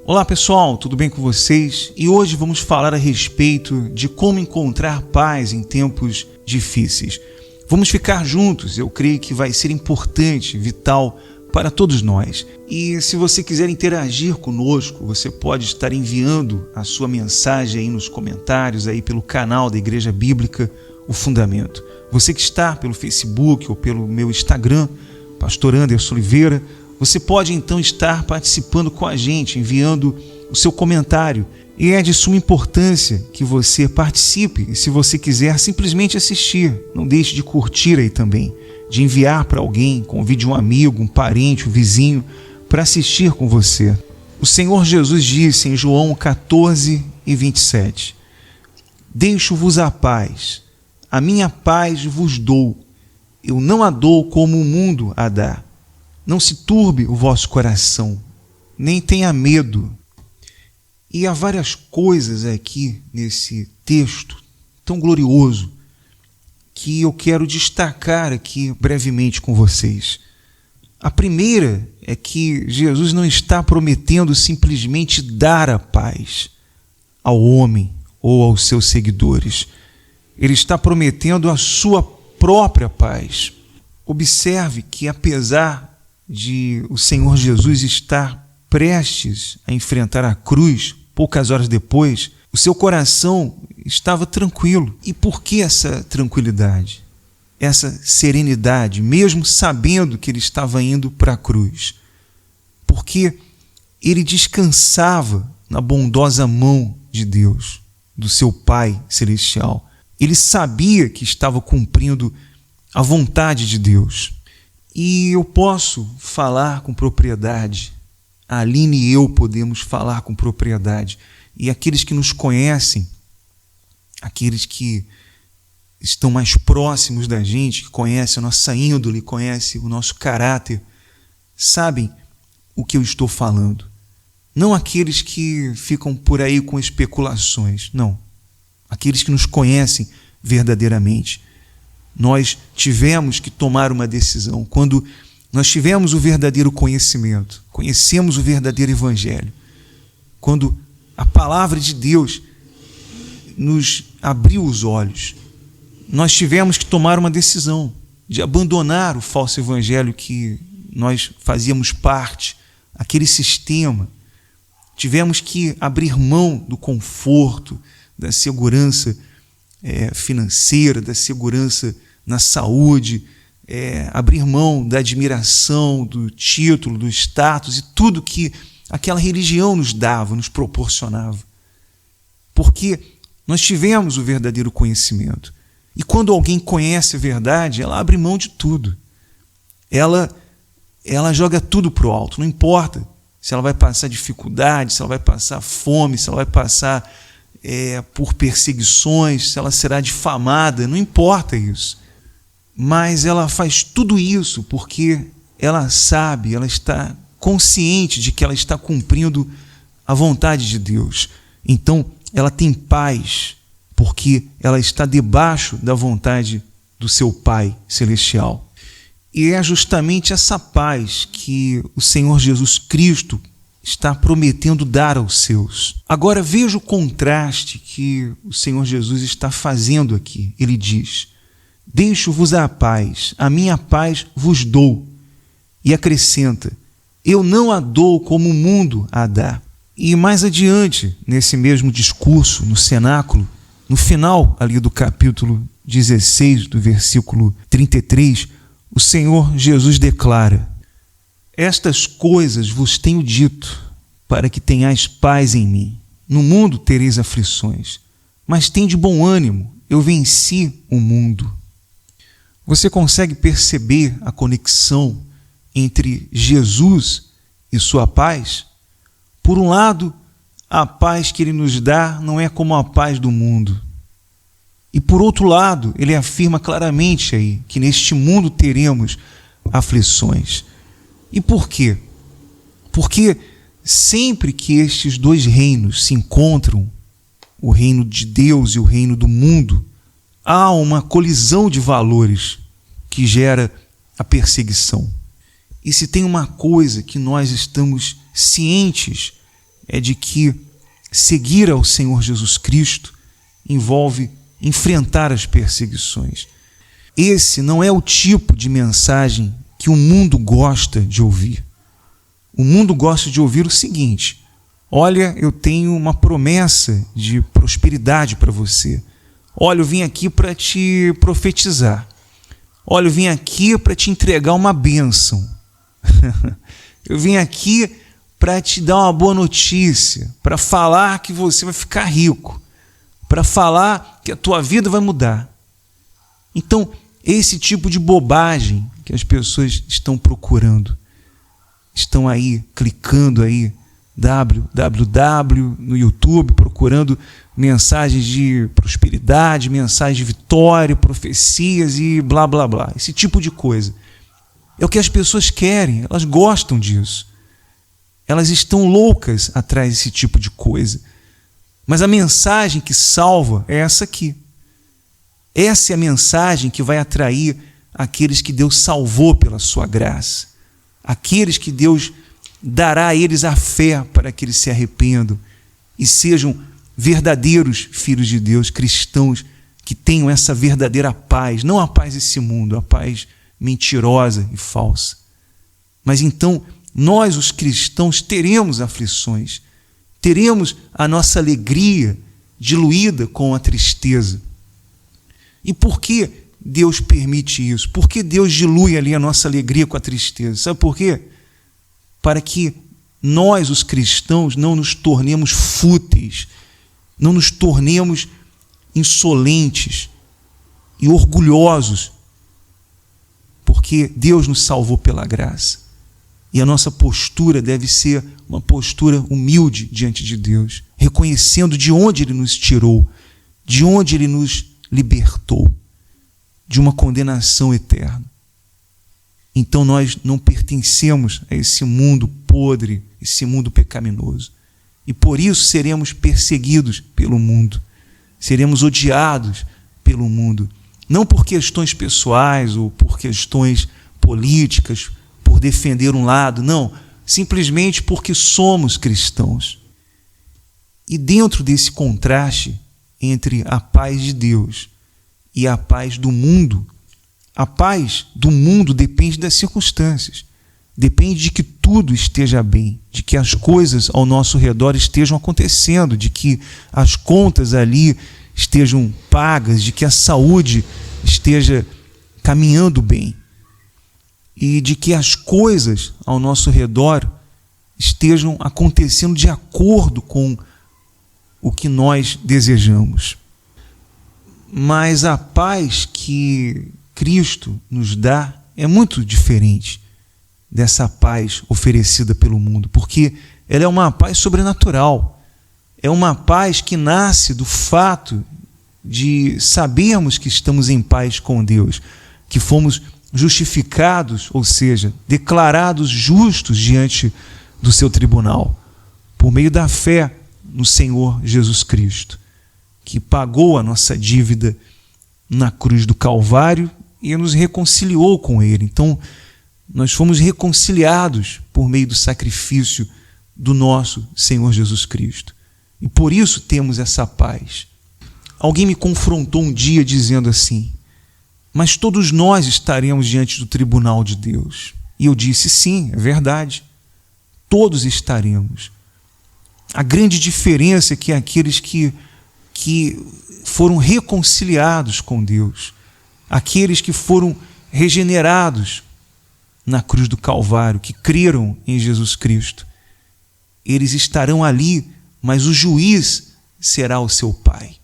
Olá pessoal, tudo bem com vocês? E hoje vamos falar a respeito de como encontrar paz em tempos difíceis. Vamos ficar juntos, eu creio que vai ser importante, vital para todos nós. E se você quiser interagir conosco, você pode estar enviando a sua mensagem aí nos comentários, aí pelo canal da Igreja Bíblica, O Fundamento. Você que está pelo Facebook ou pelo meu Instagram, Pastor Anderson Oliveira, você pode então estar participando com a gente, enviando o seu comentário. E é de suma importância que você participe. E se você quiser simplesmente assistir, não deixe de curtir aí também, de enviar para alguém, convide um amigo, um parente, um vizinho, para assistir com você. O Senhor Jesus disse em João 14:27, deixo-vos a paz, a minha paz vos dou, eu não a dou como o mundo a dá. Não se turbe o vosso coração, nem tenha medo. E há várias coisas aqui nesse texto tão glorioso que eu quero destacar aqui brevemente com vocês. A primeira é que Jesus não está prometendo simplesmente dar a paz ao homem ou aos seus seguidores. Ele está prometendo a sua própria paz. Observe que apesar de o Senhor Jesus estar prestes a enfrentar a cruz, poucas horas depois, o seu coração estava tranquilo. E por que essa tranquilidade? Essa serenidade, mesmo sabendo que ele estava indo para a cruz? Porque ele descansava na bondosa mão de Deus, do seu Pai Celestial. Ele sabia que estava cumprindo a vontade de Deus. E eu posso falar com propriedade, a Aline e eu podemos falar com propriedade, e aqueles que nos conhecem, aqueles que estão mais próximos da gente, que conhecem a nossa índole, conhecem o nosso caráter, sabem o que eu estou falando. Não aqueles que ficam por aí com especulações, não. Aqueles que nos conhecem verdadeiramente. Nós tivemos que tomar uma decisão. Quando nós tivemos o verdadeiro conhecimento, conhecemos o verdadeiro evangelho, quando a palavra de Deus nos abriu os olhos, nós tivemos que tomar uma decisão de abandonar o falso evangelho que nós fazíamos parte, aquele sistema. Tivemos que abrir mão do conforto, da segurança financeira, da segurança na saúde, abrir mão da admiração, do título, do status e tudo que aquela religião nos dava, nos proporcionava. Porque nós tivemos o verdadeiro conhecimento. E quando alguém conhece a verdade, ela abre mão de tudo. Ela joga tudo para o alto, não importa se ela vai passar dificuldade, se ela vai passar fome, se ela vai passar por perseguições, se ela será difamada, não importa isso. Mas ela faz tudo isso porque ela sabe, ela está consciente de que ela está cumprindo a vontade de Deus. Então, ela tem paz porque ela está debaixo da vontade do seu Pai Celestial. E é justamente essa paz que o Senhor Jesus Cristo está prometendo dar aos seus. Agora veja o contraste que o Senhor Jesus está fazendo aqui. Ele diz, deixo-vos a paz, a minha paz vos dou. E acrescenta, eu não a dou como o mundo a dá. E mais adiante, nesse mesmo discurso, no cenáculo, no final ali do capítulo 16, do versículo 33, o Senhor Jesus declara, estas coisas vos tenho dito, para que tenhais paz em mim. No mundo tereis aflições, mas tende bom ânimo, eu venci o mundo. Você consegue perceber a conexão entre Jesus e sua paz? Por um lado, a paz que ele nos dá não é como a paz do mundo. E por outro lado, ele afirma claramente aí que neste mundo teremos aflições. E por quê? Porque sempre que estes dois reinos se encontram, o reino de Deus e o reino do mundo, há uma colisão de valores que gera a perseguição. E se tem uma coisa que nós estamos cientes é de que seguir ao Senhor Jesus Cristo envolve enfrentar as perseguições. Esse não é o tipo de mensagem que o mundo gosta de ouvir. O mundo gosta de ouvir o seguinte: olha, eu tenho uma promessa de prosperidade para você. Olha, eu vim aqui para te profetizar. Olha, eu vim aqui para te entregar uma bênção. Eu vim aqui para te dar uma boa notícia, para falar que você vai ficar rico, para falar que a tua vida vai mudar. Então, esse tipo de bobagem que as pessoas estão procurando, estão aí clicando aí www no YouTube, procurando mensagens de prosperidade, mensagens de vitória, profecias e blá blá blá. Esse tipo de coisa é o que as pessoas querem, elas gostam disso. Elas estão loucas atrás desse tipo de coisa. Mas a mensagem que salva é essa aqui. Essa é a mensagem que vai atrair aqueles que Deus salvou pela sua graça. Aqueles que Deus dará a eles a fé para que eles se arrependam e sejam verdadeiros filhos de Deus, cristãos, que tenham essa verdadeira paz, não a paz desse mundo, a paz mentirosa e falsa. Mas então, nós, os cristãos, teremos aflições, teremos a nossa alegria diluída com a tristeza. E por que Deus permite isso? Por que Deus dilui ali a nossa alegria com a tristeza? Sabe por quê? Para que nós, os cristãos, não nos tornemos fúteis, não nos tornemos insolentes e orgulhosos, porque Deus nos salvou pela graça. E a nossa postura deve ser uma postura humilde diante de Deus, reconhecendo de onde Ele nos tirou, de onde Ele nos libertou, de uma condenação eterna. Então nós não pertencemos a esse mundo podre, esse mundo pecaminoso. E por isso seremos perseguidos pelo mundo, seremos odiados pelo mundo, não por questões pessoais ou por questões políticas, por defender um lado, não, simplesmente porque somos cristãos. E dentro desse contraste entre a paz de Deus e a paz do mundo, a paz do mundo depende das circunstâncias, depende de que tudo esteja bem, de que as coisas ao nosso redor estejam acontecendo, de que as contas ali estejam pagas, de que a saúde esteja caminhando bem e de que as coisas ao nosso redor estejam acontecendo de acordo com o que nós desejamos. Mas a paz que Cristo nos dá é muito diferente dessa paz oferecida pelo mundo, porque ela é uma paz sobrenatural, é uma paz que nasce do fato de sabermos que estamos em paz com Deus, que fomos justificados, ou seja, declarados justos diante do seu tribunal, por meio da fé no Senhor Jesus Cristo, que pagou a nossa dívida na cruz do Calvário e nos reconciliou com Ele. Então, nós fomos reconciliados por meio do sacrifício do nosso Senhor Jesus Cristo. E por isso temos essa paz. Alguém me confrontou um dia dizendo assim: mas todos nós estaremos diante do tribunal de Deus. E eu disse: sim, é verdade. Todos estaremos. A grande diferença é que aqueles que foram reconciliados com Deus, aqueles que foram regenerados na cruz do Calvário, que creram em Jesus Cristo, eles estarão ali, mas o juiz será o seu Pai.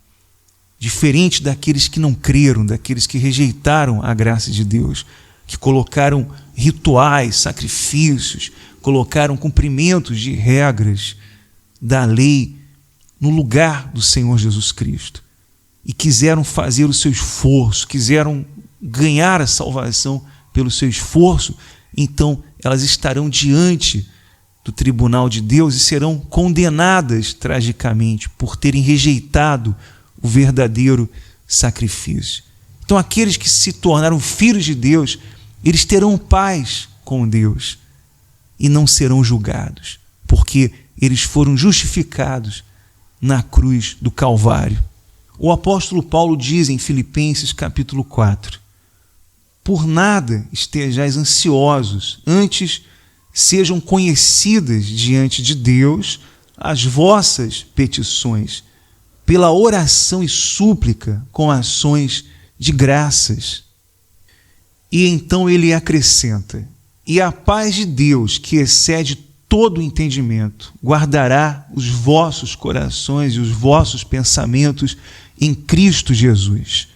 Diferente daqueles que não creram, daqueles que rejeitaram a graça de Deus, que colocaram rituais, sacrifícios, colocaram cumprimentos de regras da lei no lugar do Senhor Jesus Cristo e quiseram fazer o seu esforço, quiseram ganhar a salvação pelo seu esforço, então elas estarão diante do tribunal de Deus e serão condenadas tragicamente por terem rejeitado o verdadeiro sacrifício. Então aqueles que se tornaram filhos de Deus, eles terão paz com Deus e não serão julgados, porque eles foram justificados na cruz do Calvário. O apóstolo Paulo diz em Filipenses capítulo 4: por nada estejais ansiosos, antes sejam conhecidas diante de Deus as vossas petições, pela oração e súplica com ações de graças. E então ele acrescenta: e a paz de Deus, que excede todo o entendimento, guardará os vossos corações e os vossos pensamentos em Cristo Jesus.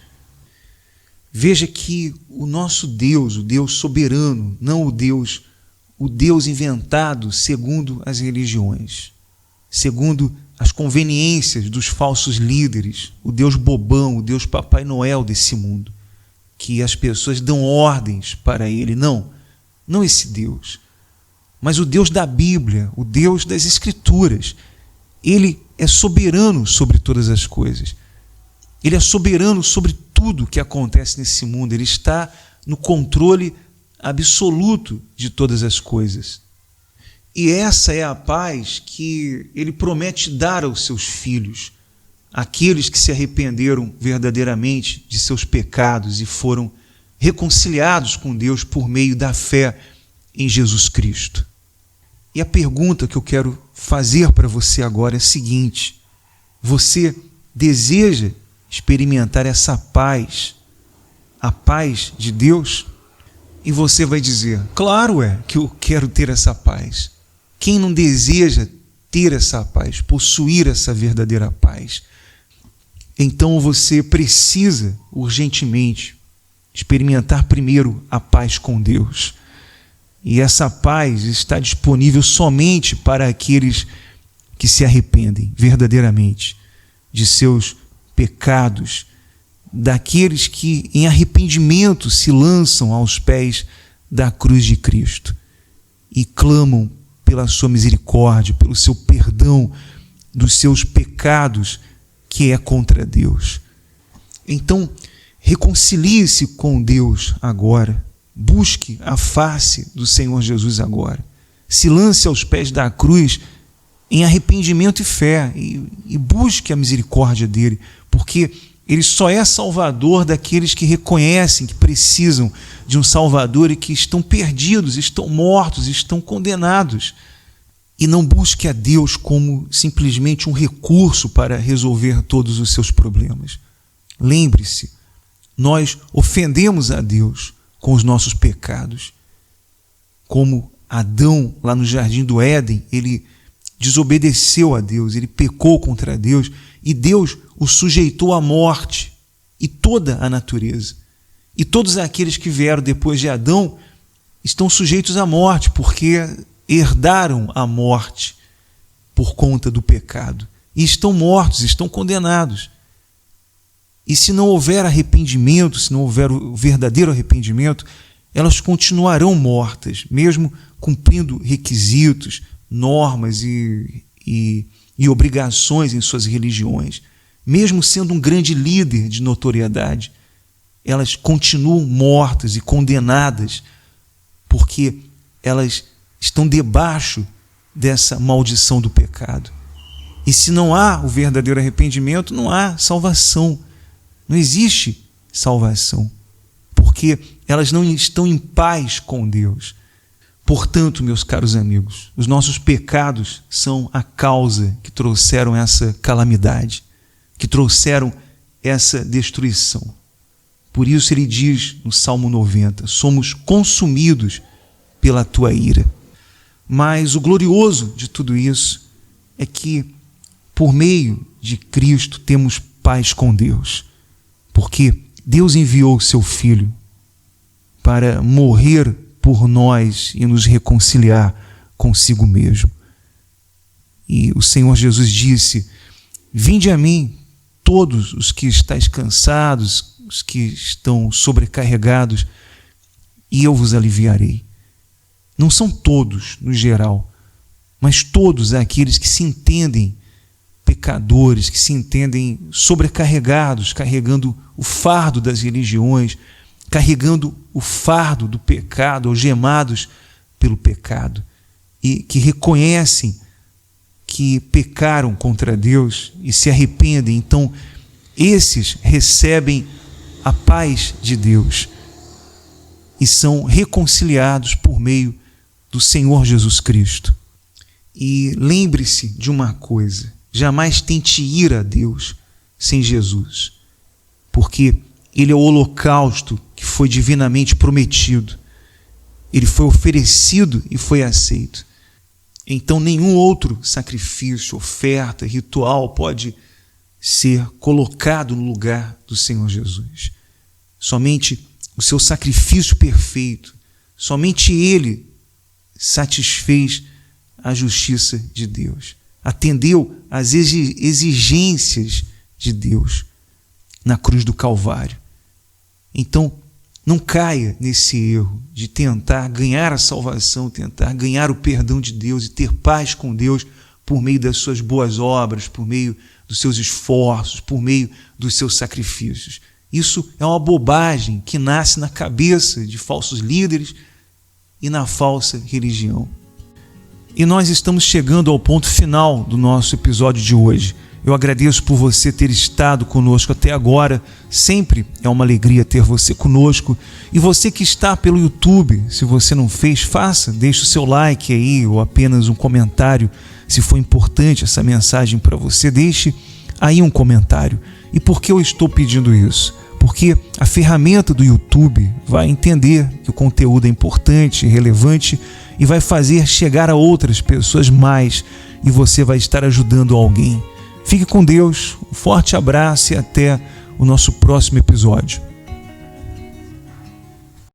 Veja que o nosso Deus, o Deus soberano, não o Deus inventado segundo as religiões, segundo as conveniências dos falsos líderes, o Deus bobão, o Deus Papai Noel desse mundo, que as pessoas dão ordens para ele. Não esse Deus, mas o Deus da Bíblia, o Deus das Escrituras. Ele é soberano sobre todas as coisas. Ele é soberano sobre tudo que acontece nesse mundo. Ele está no controle absoluto de todas as coisas. E essa é a paz que ele promete dar aos seus filhos, aqueles que se arrependeram verdadeiramente de seus pecados e foram reconciliados com Deus por meio da fé em Jesus Cristo. E a pergunta que eu quero fazer para você agora é a seguinte: você deseja experimentar essa paz, a paz de Deus? E você vai dizer: claro que eu quero ter essa paz. Quem não deseja ter essa paz, possuir essa verdadeira paz? Então você precisa urgentemente experimentar primeiro a paz com Deus. E essa paz está disponível somente para aqueles que se arrependem verdadeiramente de seus pecados, daqueles que em arrependimento se lançam aos pés da cruz de Cristo e clamam pela sua misericórdia, pelo seu perdão dos seus pecados, que é contra Deus. Então, reconcilie-se com Deus agora. Busque a face do Senhor Jesus agora. Se lance aos pés da cruz em arrependimento e fé e busque a misericórdia dele, porque ele só é salvador daqueles que reconhecem que precisam de um salvador e que estão perdidos, estão mortos, estão condenados. E não busque a Deus como simplesmente um recurso para resolver todos os seus problemas. Lembre-se, nós ofendemos a Deus com os nossos pecados. Como Adão, lá no Jardim do Éden, ele desobedeceu a Deus, ele pecou contra Deus, e Deus o sujeitou à morte, e toda a natureza. E todos aqueles que vieram depois de Adão estão sujeitos à morte, porque herdaram a morte por conta do pecado. E estão mortos, estão condenados. E se não houver arrependimento, se não houver o verdadeiro arrependimento, elas continuarão mortas, mesmo cumprindo requisitos, normas e obrigações em suas religiões. Mesmo sendo um grande líder de notoriedade, elas continuam mortas e condenadas, porque elas estão debaixo dessa maldição do pecado. E se não há o verdadeiro arrependimento, não há salvação. Não existe salvação, porque elas não estão em paz com Deus. Portanto, meus caros amigos, os nossos pecados são a causa que trouxeram essa calamidade, que trouxeram essa destruição. Por isso ele diz no Salmo 90, somos consumidos pela tua ira. Mas o glorioso de tudo isso é que, por meio de Cristo, temos paz com Deus. Porque Deus enviou o seu Filho para morrer por nós e nos reconciliar consigo mesmo. E o Senhor Jesus disse: vinde a mim, todos os que estáis cansados, os que estão sobrecarregados, e eu vos aliviarei. Não são todos, no geral, mas todos aqueles que se entendem pecadores, que se entendem sobrecarregados, carregando o fardo das religiões, carregando o fardo do pecado, algemados pelo pecado, e que reconhecem que pecaram contra Deus e se arrependem, então esses recebem a paz de Deus e são reconciliados por meio do Senhor Jesus Cristo. E lembre-se de uma coisa: jamais tente ir a Deus sem Jesus, porque Ele é o holocausto que foi divinamente prometido. Ele foi oferecido e foi aceito. Então nenhum outro sacrifício, oferta, ritual pode ser colocado no lugar do Senhor Jesus. Somente o seu sacrifício perfeito, somente Ele satisfez a justiça de Deus, atendeu às exigências de Deus na cruz do Calvário. Então, não caia nesse erro de tentar ganhar a salvação, tentar ganhar o perdão de Deus e ter paz com Deus por meio das suas boas obras, por meio dos seus esforços, por meio dos seus sacrifícios. Isso é uma bobagem que nasce na cabeça de falsos líderes e na falsa religião. E nós estamos chegando ao ponto final do nosso episódio de hoje. Eu agradeço por você ter estado conosco até agora. Sempre é uma alegria ter você conosco. E você que está pelo YouTube, se você não fez, faça. Deixe o seu like aí ou apenas um comentário. Se for importante essa mensagem para você, deixe aí um comentário. E por que eu estou pedindo isso? Porque a ferramenta do YouTube vai entender que o conteúdo é importante, relevante e vai fazer chegar a outras pessoas mais, e você vai estar ajudando alguém. Fique com Deus, um forte abraço e até o nosso próximo episódio.